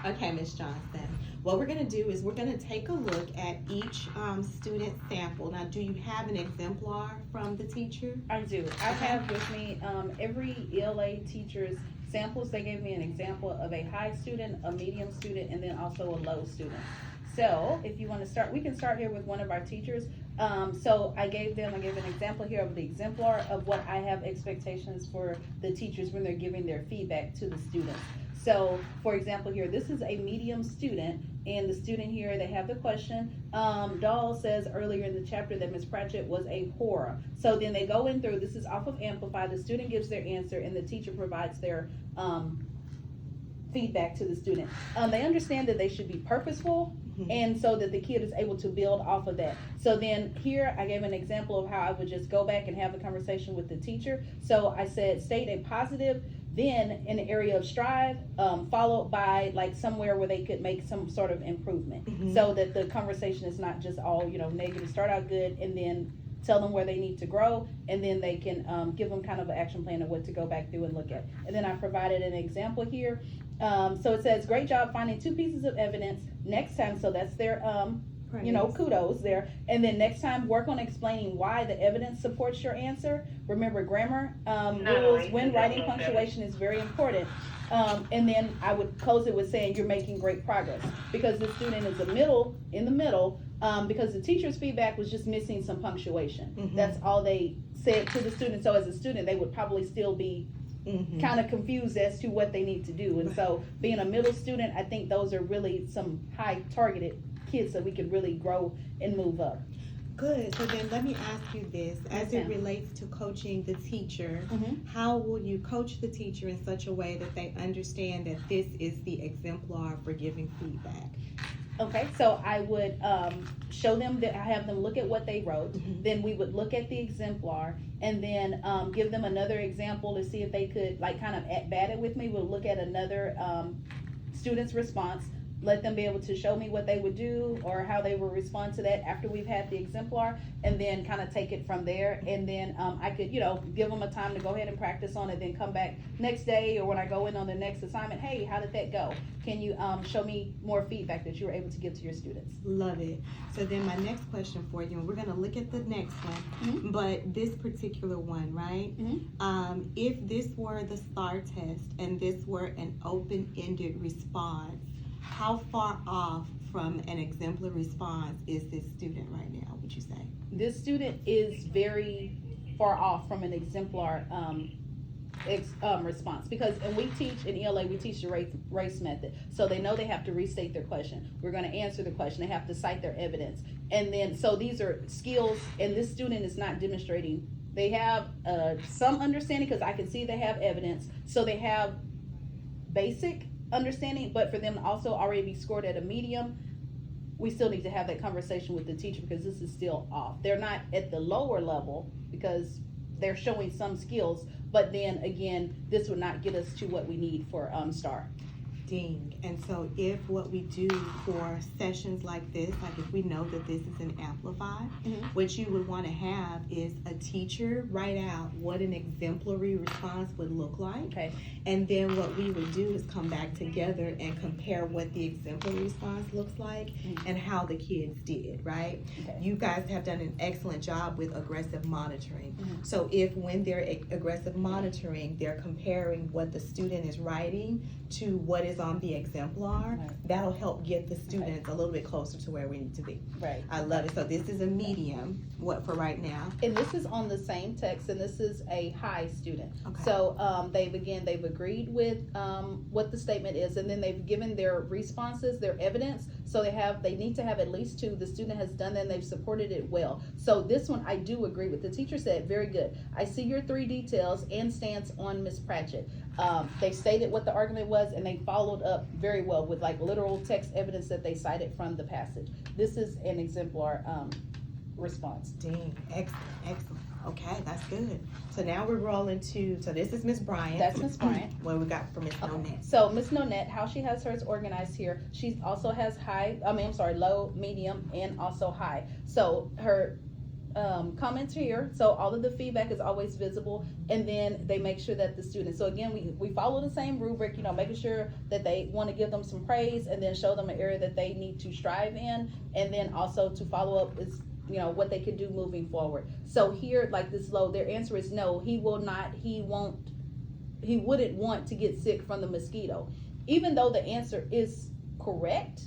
Okay, Ms. Johnson. What we're going to do is we're going to take a look at each student sample. Now, do you have an exemplar from the teacher? I do. I have with me every ELA teacher's samples. They gave me an example of a high student, a medium student, and then also a low student. So if you want to start, we can start here with one of our teachers. So I gave an example here of the exemplar of what I have expectations for the teachers when they're giving their feedback to the students. So, for example here, this is a medium student, and the student here, they have the question. Dahl says earlier in the chapter that Ms. Pratchett was a whore. So then they go in through, this is off of Amplify, the student gives their answer, and the teacher provides their feedback to the student. They understand that they should be purposeful, and so that the kid is able to build off of that. So then here I gave an example of how I would just go back and have a conversation with the teacher. So I said, state a positive, then in the area of strive, followed by like somewhere where they could make some sort of improvement, so that the conversation is not just all, negative. Start out good and then tell them where they need to grow, and then they can give them kind of an action plan of what to go back through and look at. And then I provided an example here. So it says, great job finding 2 pieces of evidence. Next time, so that's their kudos there. And then next time, work on explaining why the evidence supports your answer. Remember, grammar rules when writing punctuation is very important. And then I would close it with saying you're making great progress, because the student is in the middle, because the teacher's feedback was just missing some punctuation. That's all they said to the student. So as a student, they would probably still be kind of confused as to what they need to do. And so being a middle student, I think those are really some high targeted kids that we could really grow and move up. Good. So then let me ask you this. As it relates to coaching the teacher, how will you coach the teacher in such a way that they understand that this is the exemplar for giving feedback? Okay, so I would show them that I have them look at what they wrote. Then we would look at the exemplar, and then give them another example to see if they could kind of bat it with me. We'll look at another student's response. Let them be able to show me what they would do or how they will respond to that after we've had the exemplar, and then kind of take it from there. And then I could, give them a time to go ahead and practice on it, then come back next day or when I go in on the next assignment. Hey, how did that go? Can you show me more feedback that you were able to give to your students? Love it. So then my next question for you, and we're going to look at the next one, but this particular one, right? If this were the STAR test and this were an open-ended response, how far off from an exemplar response is this student right now, would you say? This student is very far off from an exemplar response, because and we teach in ELA, we teach the race method. So they know they have to restate their question. We're going to answer the question. They have to cite their evidence. And then, so these are skills, and this student is not demonstrating. They have some understanding, because I can see they have evidence. So they have basic understanding, but for them to also already be scored at a medium, we still need to have that conversation with the teacher, because this is still off. They're not at the lower level because they're showing some skills, but then again, this would not get us to what we need for STAR. Ding. And so if what we do for sessions like this, like if we know that this is an Amplify, what you would want to have is a teacher write out what an exemplary response would look like. Okay. And then what we would do is come back together and compare what the exemplary response looks like and how the kids did, right? Okay. You guys have done an excellent job with aggressive monitoring. So if when they're aggressive monitoring, they're comparing what the student is writing to what is on the exemplar, that'll help get the students a little bit closer to where we need to be. Right. I love it. So this is a medium, what for right now? And this is on the same text, and this is a high student. Okay. So they've agreed with what the statement is, and then they've given their responses, their evidence. So they need to have at least 2. The student has done that, and they've supported it well. So this one I do agree with. The teacher said, very good. I see your 3 details and stance on Ms. Pratchett. They stated what the argument was, and they followed up very well with literal text evidence that they cited from the passage. This is an exemplar response. Dang, excellent. Okay, that's good. So now we're rolling to, so this is Miss Bryant. That's Miss Bryant. What we got from Miss Nonette? So Miss Nonette, how she has hers organized here, she also has low, medium, and also high. So her comments here, so all of the feedback is always visible, and then they make sure that the students, so again, we follow the same rubric, making sure that they want to give them some praise, and then show them an area that they need to strive in, and then also to follow up is what they can do moving forward. So here, like this low, their answer is no, he wouldn't want to get sick from the mosquito, even though the answer is correct.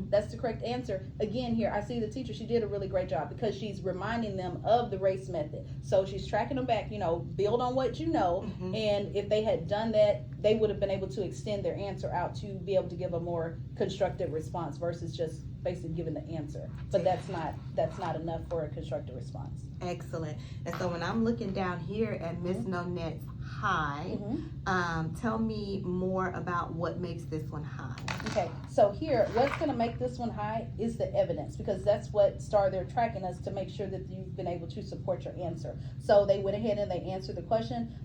That's the correct answer. Again, here I see the teacher, she did a really great job because she's reminding them of the RACE method, so she's tracking them back, build on what and if they had done that, they would have been able to extend their answer out to be able to give a more constructive response versus just basically giving the answer. But that's not enough for a constructive response. Excellent. And so when I'm looking down here at Miss Nonette's high, tell me more about what makes this one high. Okay, so here, what's going to make this one high is the evidence, because that's what they're tracking us to make sure that you've been able to support your answer. So they went ahead and they answered the question.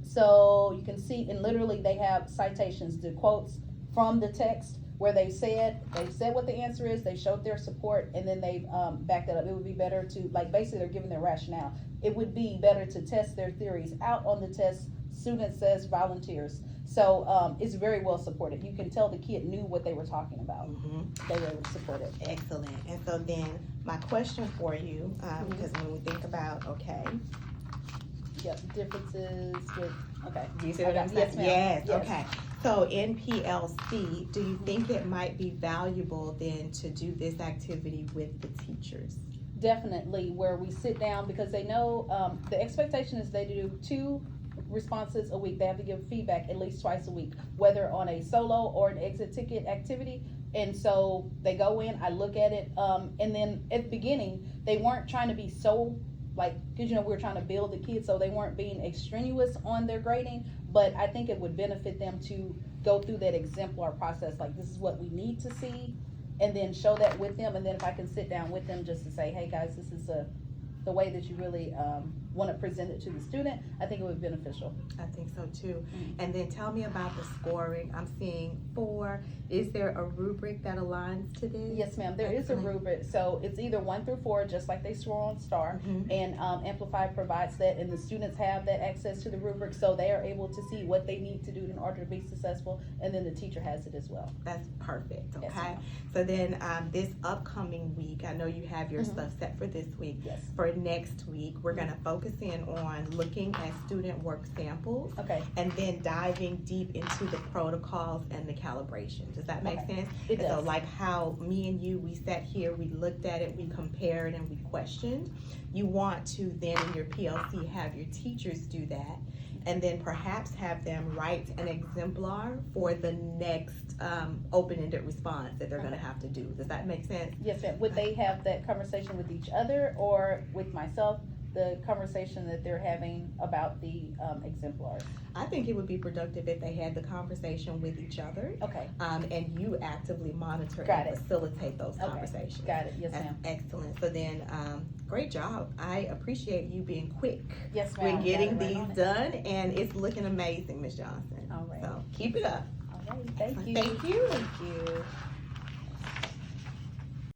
So you can see, and literally they have citations, the quotes from the text where they said what the answer is, they showed their support, and then they backed it up. It would be better to, basically they're giving their rationale. It would be better to test their theories out on the test, students as volunteers. So it's very well supported. You can tell the kid knew what they were talking about. They were able to support it. Excellent. And so then my question for you, because when we think about, differences with, do you see what I'm saying? Yes, ma'am. Yes, Yes. okay. So in PLC, do you think it might be valuable then to do this activity with the teachers? Definitely, where we sit down, because they know the expectation is they do 2 responses a week. They have to give feedback at least twice a week, whether on a solo or an exit ticket activity. And so they go in, I look at it, and then at the beginning, they weren't trying to be so, because we were trying to build the kids, so they weren't being extraneous on their grading, but I think it would benefit them to go through that exemplar process, this is what we need to see, and then show that with them, and then if I can sit down with them just to say, hey guys, this is the way that you really want to present it to the student, I think it would be beneficial. I think so too. And then tell me about the scoring. I'm seeing 4. Is there a rubric that aligns to this? Yes, ma'am. There is a rubric. So it's either 1 through 4, just like they score on STAR, and Amplify provides that, and the students have that access to the rubric, so they are able to see what they need to do in order to be successful, and then the teacher has it as well. That's perfect. Okay. Yes, so then this upcoming week, I know you have your stuff set for this week. Yes. For next week, we're going to focus in on looking at student work samples. Okay. And then diving deep into the protocols and the calibration. Does that make sense? It does. So like how me and you, we sat here, we looked at it, we compared, and we questioned. You want to then in your PLC have your teachers do that, and then perhaps have them write an exemplar for the next open-ended response that they're going to have to do. Does that make sense? Yes, ma'am. Would they have that conversation with each other or with myself? The conversation that they're having about the exemplars. I think it would be productive if they had the conversation with each other. Okay. And you actively monitor Got and it. facilitate those Okay. conversations. Got it. Yes, That's ma'am. excellent. So then, great job. I appreciate you being quick Yes, ma'am. with getting Got it right these on it. done, and it's looking amazing, Ms. Johnson. All right. So keep it up. All right. Thank you. Thank you. Thank you.